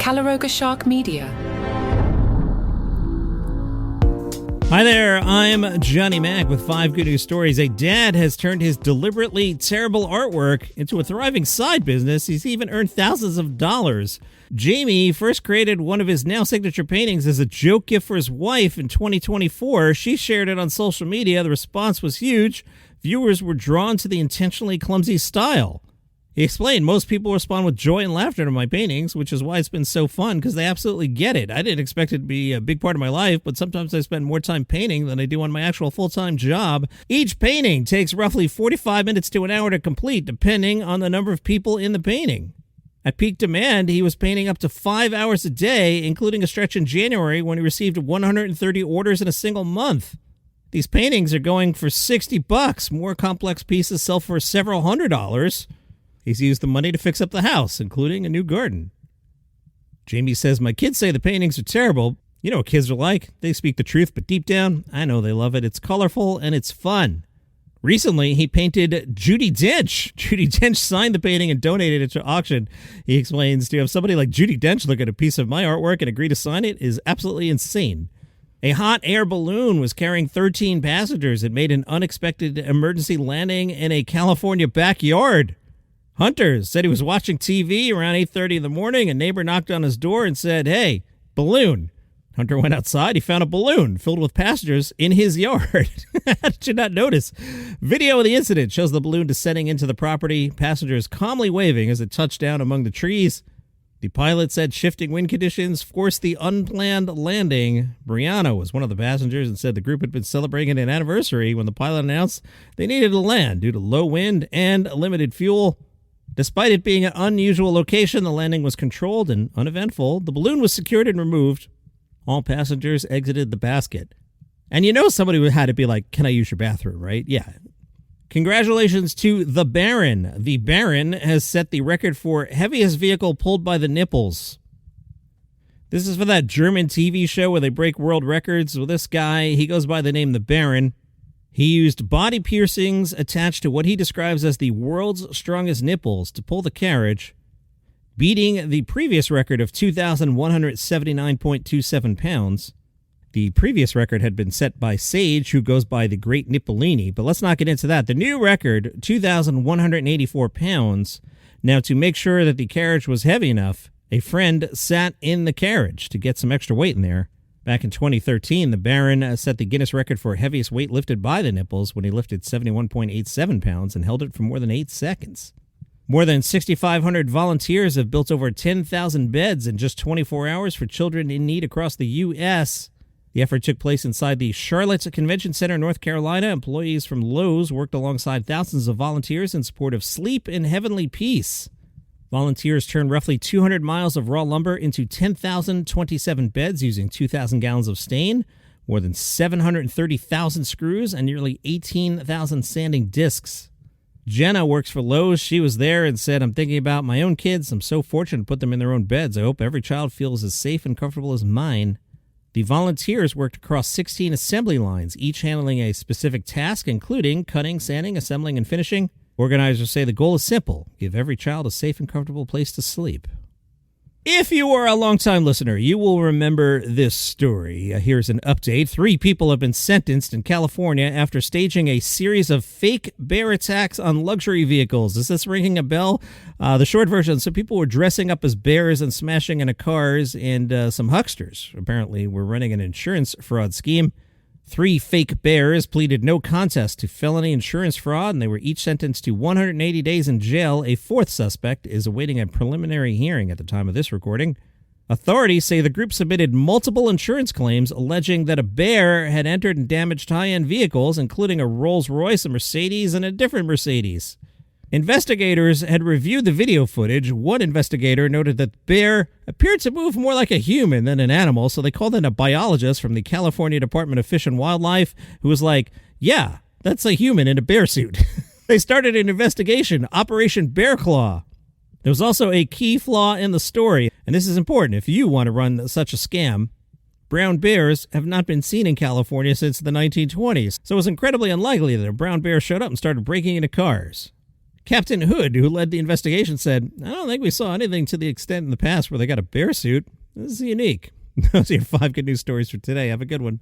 Caloroga Shark Media. Hi there, I'm Johnny Mac with 5 good news stories. A dad has turned his deliberately terrible artwork into a thriving side business. He's even earned thousands of dollars. Jamie first created one of his now signature paintings as a joke gift for his wife in 2024. She shared it on social media. The response was huge. Viewers were drawn to the intentionally clumsy style. He explained, most people respond with joy and laughter to my paintings, which is why it's been so fun, because they absolutely get it. I didn't expect it to be a big part of my life, but sometimes I spend more time painting than I do on my actual full-time job. Each painting takes roughly 45 minutes to an hour to complete, depending on the number of people in the painting. At peak demand, he was painting up to 5 hours a day, including a stretch in January when he received 130 orders in a single month. These paintings are going for $60. More complex pieces sell for several $100s. He's used the money to fix up the house, including a new garden. Jamie says, my kids say the paintings are terrible. You know what kids are like. They speak the truth, but deep down, I know they love it. It's colorful and it's fun. Recently, he painted Judi Dench. Judi Dench signed the painting and donated it to auction. He explains, to have somebody like Judi Dench look at a piece of my artwork and agree to sign it is absolutely insane. A hot air balloon was carrying 13 passengers. It made an unexpected emergency landing in a California backyard. Hunter said he was watching TV around 8:30 in the morning. A neighbor knocked on his door and said, hey, balloon. Hunter went outside. He found a balloon filled with passengers in his yard. How did you not notice? Video of the incident shows the balloon descending into the property, passengers calmly waving as it touched down among the trees. The pilot said shifting wind conditions forced the unplanned landing. Brianna was one of the passengers and said the group had been celebrating an anniversary when the pilot announced they needed to land due to low wind and limited fuel. Despite it being an unusual location, the landing was controlled and uneventful. The balloon was secured and removed. All passengers exited the basket. And you know somebody had to be like, can I use your bathroom, right? Yeah. Congratulations to the Baron. The Baron has set the record for heaviest vehicle pulled by the nipples. This is for that German TV show where they break world records. Well, this guy, he goes by the name the Baron. He used body piercings attached to what he describes as the world's strongest nipples to pull the carriage, beating the previous record of 2,179.27 pounds. The previous record had been set by Sage, who goes by the Great Nippolini, but let's not get into that. The new record, 2,184 pounds. Now, to make sure that the carriage was heavy enough, a friend sat in the carriage to get some extra weight in there. Back in 2013, the Baron set the Guinness record for heaviest weight lifted by the nipples when he lifted 71.87 pounds and held it for more than 8 seconds. More than 6,500 volunteers have built over 10,000 beds in just 24 hours for children in need across the U.S. The effort took place inside the Charlotte Convention Center, North Carolina. Employees from Lowe's worked alongside thousands of volunteers in support of Sleep in Heavenly Peace. Volunteers turned roughly 200 miles of raw lumber into 10,027 beds using 2,000 gallons of stain, more than 730,000 screws, and nearly 18,000 sanding discs. Jenna works for Lowe's. She was there and said, I'm thinking about my own kids. I'm so fortunate to put them in their own beds. I hope every child feels as safe and comfortable as mine. The volunteers worked across 16 assembly lines, each handling a specific task, including cutting, sanding, assembling, and finishing. Organizers say the goal is simple: give every child a safe and comfortable place to sleep. If you are a longtime listener, you will remember this story. Here's an update. 3 people have been sentenced in California after staging a series of fake bear attacks on luxury vehicles. Is this ringing a bell? The short version, so people were dressing up as bears and smashing into cars, and some hucksters apparently were running an insurance fraud scheme. 3 fake bears pleaded no contest to felony insurance fraud, and they were each sentenced to 180 days in jail. A 4th suspect is awaiting a preliminary hearing at the time of this recording. Authorities say the group submitted multiple insurance claims alleging that a bear had entered and damaged high-end vehicles, including a Rolls-Royce, a Mercedes, and a different Mercedes. Investigators had reviewed the video footage. One investigator noted that the bear appeared to move more like a human than an animal, so they called in a biologist from the California Department of Fish and Wildlife who was like, yeah, that's a human in a bear suit. They started an investigation, Operation Bear Claw. There was also a key flaw in the story, and this is important if you want to run such a scam. Brown bears have not been seen in California since the 1920s, so it was incredibly unlikely that a brown bear showed up and started breaking into cars. Captain Hood, who led the investigation, said, I don't think we saw anything to the extent in the past where they got a bear suit. This is unique. Those are your 5 good news stories for today. Have a good one.